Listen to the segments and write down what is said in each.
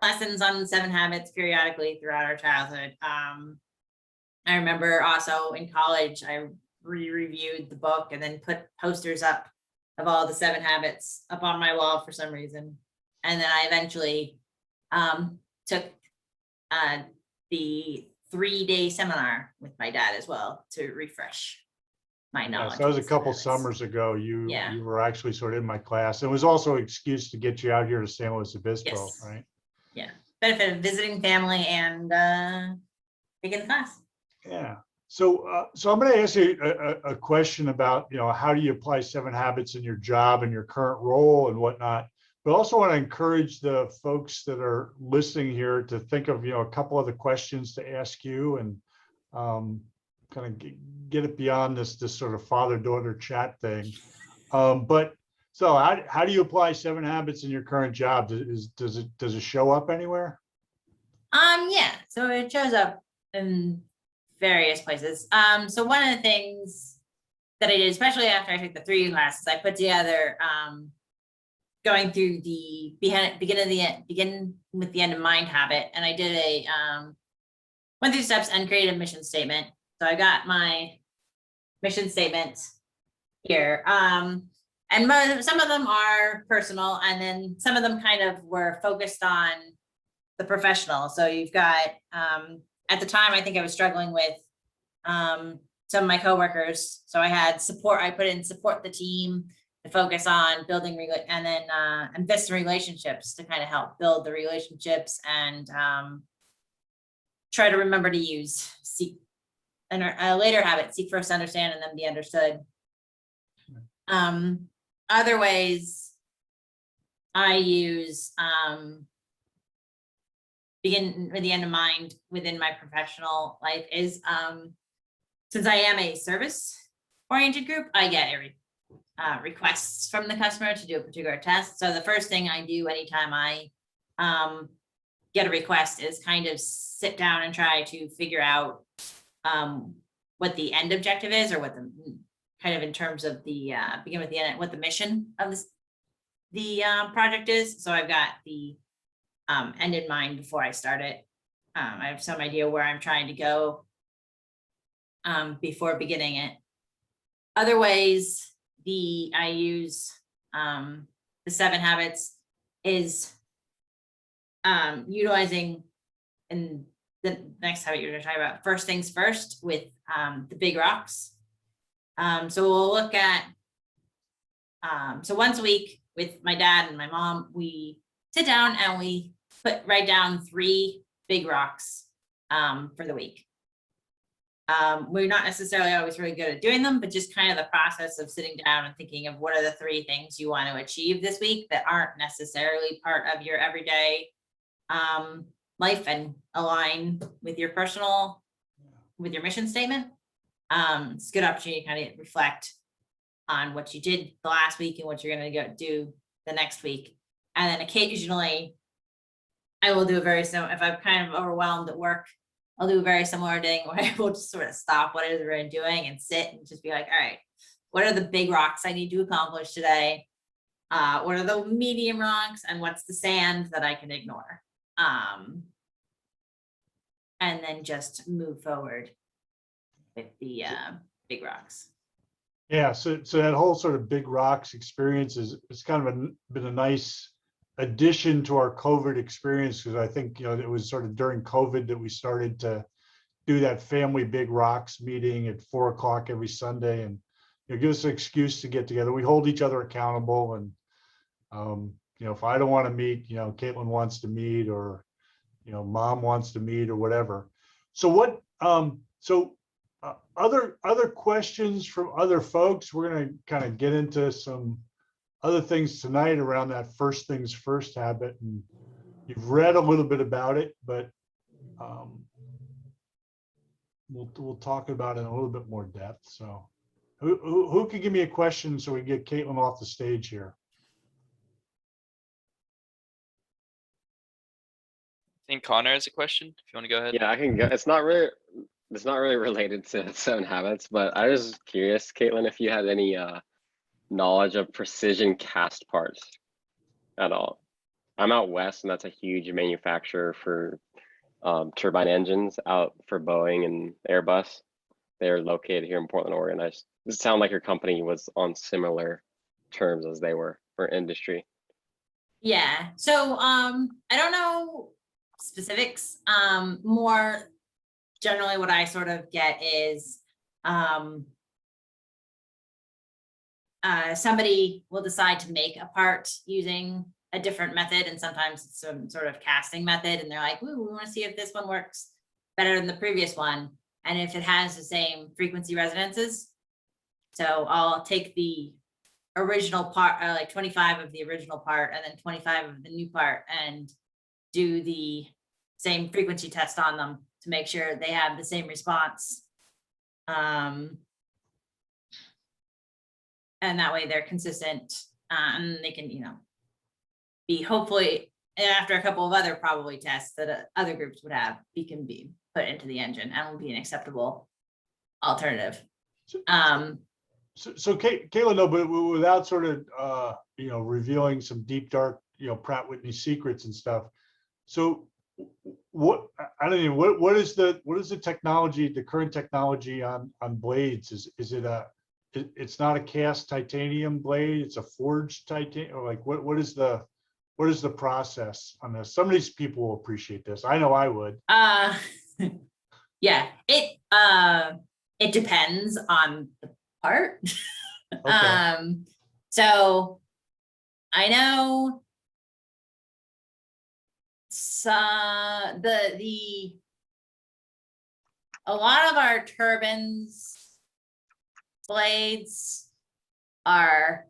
lessons on 7 habits periodically throughout our childhood. I remember also in college, I reviewed the book and then put posters up of all the 7 habits up on my wall for some reason. And then I eventually took the 3-day seminar with my dad as well to refresh my knowledge. So that was a couple summers ago. You were actually sort of in my class. It was also an excuse to get you out here to San Luis Obispo, right? Yeah, benefit of visiting family and taking the class. Yeah. So I'm going to ask you a question about, how do you apply 7 habits in your job and your current role and whatnot, but also want to encourage the folks that are listening here to think of, a couple other questions to ask you and kind of get it beyond this sort of father-daughter chat thing. But so how do you apply 7 habits in your current job? Does it show up anywhere? Yeah, so it shows up in various places. So one of the things that I did, especially after I took the 3 classes, I put together going through the begin with the end in mind habit, and I did went through steps and created a mission statement. So I got my mission statement here, and some of them are personal, and then some of them kind of were focused on the professional. So you've got at the time, I think I was struggling with some of my coworkers. So I had support. I put in support the team to focus on building, and then invest in relationships to kind of help build the relationships and try to remember to use seek. And a later habit: seek first, understand, and then be understood. Other ways I use begin with the end in mind within my professional life is since I am a service oriented group, I get requests from the customer to do a particular test. So the first thing I do anytime I get a request is kind of sit down and try to figure out what the end objective is, or what the kind of in terms of the begin with the end, what the mission of the project is. So I've got the end in mind before I start it. I have some idea where I'm trying to go before beginning it. Other ways I use the 7 habits is utilizing, in the next habit you're going to talk about, first things first with the big rocks. So we'll look at, so once a week with my dad and my mom, we sit down and we write down 3 big rocks for the week. We're not necessarily always really good at doing them, but just kind of the process of sitting down and thinking of what are the 3 things you want to achieve this week that aren't necessarily part of your everyday life and align with your personal, with your mission statement. It's a good opportunity to kind of reflect on what you did the last week and what you're going to go do the next week. And then occasionally I will do a very similar, if I'm kind of overwhelmed at work, I'll do a very similar thing where I will just sort of stop what it is we're doing and sit and just be like, all right, what are the big rocks I need to accomplish today? What are the medium rocks, and what's the sand that I can ignore? And then just move forward with the big rocks. Yeah, so that whole sort of big rocks experience is kind of been a nice addition to our COVID experience, because I think it was sort of during COVID that we started to do that family big rocks meeting at 4 o'clock every Sunday, and give us an excuse to get together. We hold each other accountable, and if I don't want to meet, Kaitlin wants to meet, or mom wants to meet, or whatever. So what? Other questions from other folks? We're going to kind of get into some other things tonight around that first things first habit, and you've read a little bit about it, but we'll talk about it in a little bit more depth. So who could give me a question so we get Kaitlin off the stage here? I think Connor has a question, if you want to go ahead. Yeah, I can go. It's not really related to 7 habits, but I was curious, Kaitlin, if you had any knowledge of precision cast parts at all. I'm out west, and that's a huge manufacturer for turbine engines out for Boeing and Airbus. They're located here in Portland, Oregon. It sounded like your company was on similar terms as they were for industry. Yeah, so I don't know specifics. More generally what I sort of get is somebody will decide to make a part using a different method, and sometimes it's some sort of casting method, and they're like, ooh, we want to see if this one works better than the previous one, and if it has the same frequency resonances. So I'll take the original part, like 25 of the original part, and then 25 of the new part, and do the same frequency test on them to make sure they have the same response. And that way they're consistent, and they can, be hopefully, after a couple of other probably tests that other groups would have, can be put into the engine and will be an acceptable alternative. So Kayla, no, but without sort of, revealing some deep, dark, Pratt Whitney secrets and stuff. So what, I don't know, what is the technology, the current technology on blades? Is it it's not a cast titanium blade, it's a forged titanium, or like, what is the process on this? Some of these people will appreciate this. I know I would. Yeah, it depends on the part. Okay. So I know a lot of our turbines blades are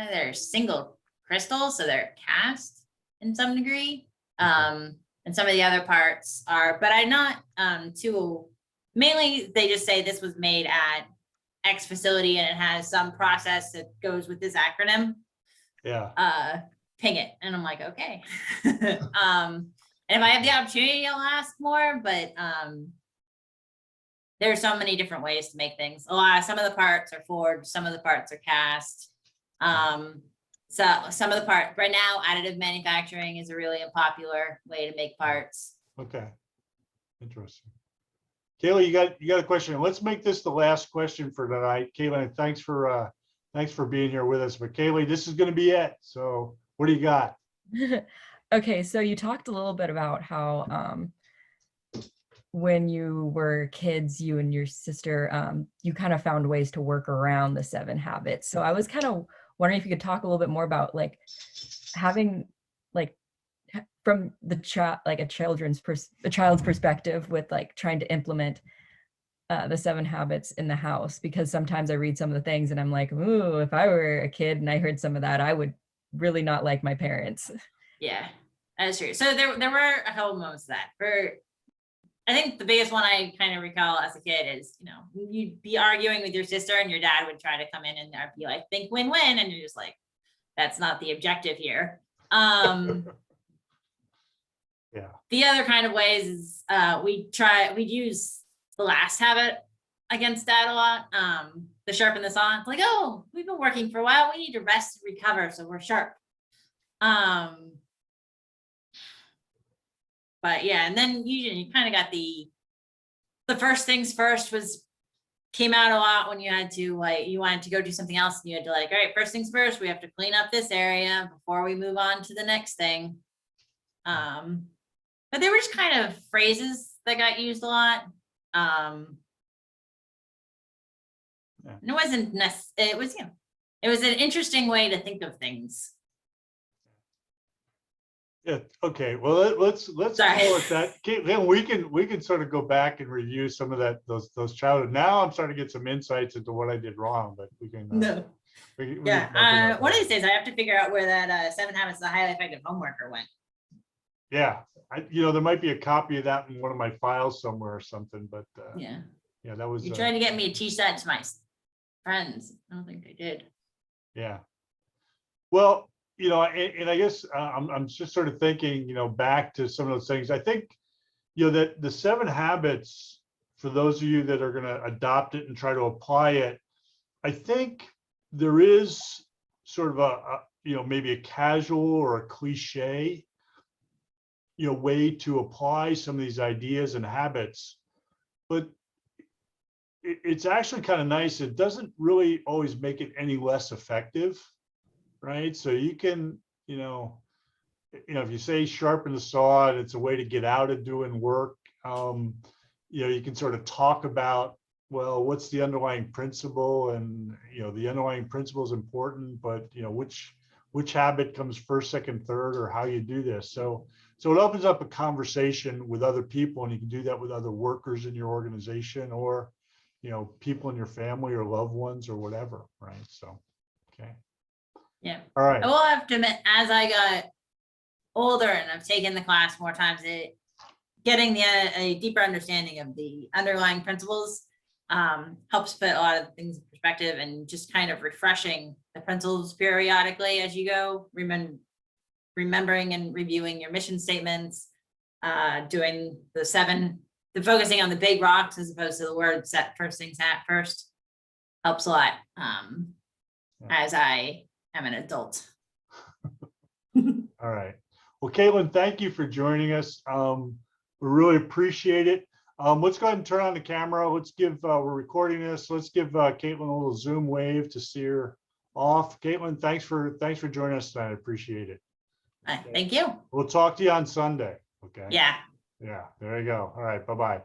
they're single crystal, so they're cast in some degree. And some of the other parts are, but I'm not too, mainly they just say this was made at X facility and it has some process that goes with this acronym. Yeah. Ping it. And I'm like, okay. And if I have the opportunity, I'll ask more, but there are so many different ways to make things. Some of the parts are forged, some of the parts are cast. So some of the parts right now, additive manufacturing is a really unpopular way to make parts. Okay. Interesting. Kayla, you got a question. Let's make this the last question for tonight. Kayla, thanks for being here with us. But Kayla, this is going to be it. So what do you got? Okay, so you talked a little bit about how when you were kids, you and your sister, you kind of found ways to work around the 7 habits. So I was kind of wondering if you could talk a little bit more about like having like from the child's perspective with like trying to implement the 7 habits in the house, because sometimes I read some of the things and I'm like, ooh, if I were a kid and I heard some of that, I would really not like my parents. Yeah, that's true. So there were a couple moments of that. I think the biggest one I kind of recall as a kid is, you'd be arguing with your sister and your dad would try to come in and be like, think win-win. And you're just like, that's not the objective here. Yeah. The other kind of ways is we'd use the last habit against Dad a lot. The sharpen the saw. It's like, oh, we've been working for a while. We need to rest and recover so we're sharp. But yeah, and then you kind of got the first things first came out a lot when you had to you wanted to go do something else and you had to all right, first things first, we have to clean up this area before we move on to the next thing. But they were just kind of phrases that got used a lot. And it wasn't it was it was an interesting way to think of things. Yeah. Okay. Well, let's call it that. Then we can sort of go back and review some of those childhood. Now I'm starting to get some insights into what I did wrong, but we can. We Yeah. One of these days I have to figure out where that 7 habits of the highly effective homeworker went. Yeah. There might be a copy of that in one of my files somewhere or something, but yeah, that was. You're trying to get me to teach that to my friends. I don't think I did. Yeah. Well, and I guess I'm just sort of thinking, back to some of those things. I think, that the 7 habits, for those of you that are going to adopt it and try to apply it, I think there is sort of maybe a casual or a cliche, way to apply some of these ideas and habits. But it's actually kind of nice. It doesn't really always make it any less effective, right? So you can, if you say sharpen the saw and it's a way to get out of doing work, you can sort of talk about, well, what's the underlying principle? And, the underlying principle is important, but, which habit comes first, second, third, or how you do this. So it opens up a conversation with other people, and you can do that with other workers in your organization, or, people in your family or loved ones or whatever, right? So, okay. Yeah. All right. I will have to admit, as I got older and I've taken the class more times, getting a deeper understanding of the underlying principles helps put a lot of things in perspective, and just kind of refreshing the principles periodically as you go, remembering and reviewing your mission statements, doing focusing on the big rocks as opposed to the word set first things first helps a lot as I am an adult. All right. Well, Kaitlin, thank you for joining us. We really appreciate it. Let's go ahead and turn on the camera. Let's give, we're recording this. Let's give Kaitlin a little Zoom wave to see her off. Kaitlin, thanks for joining us tonight. I appreciate it. Thank you. We'll talk to you on Sunday. Okay. Yeah. Yeah, there you go. All right. Bye-bye.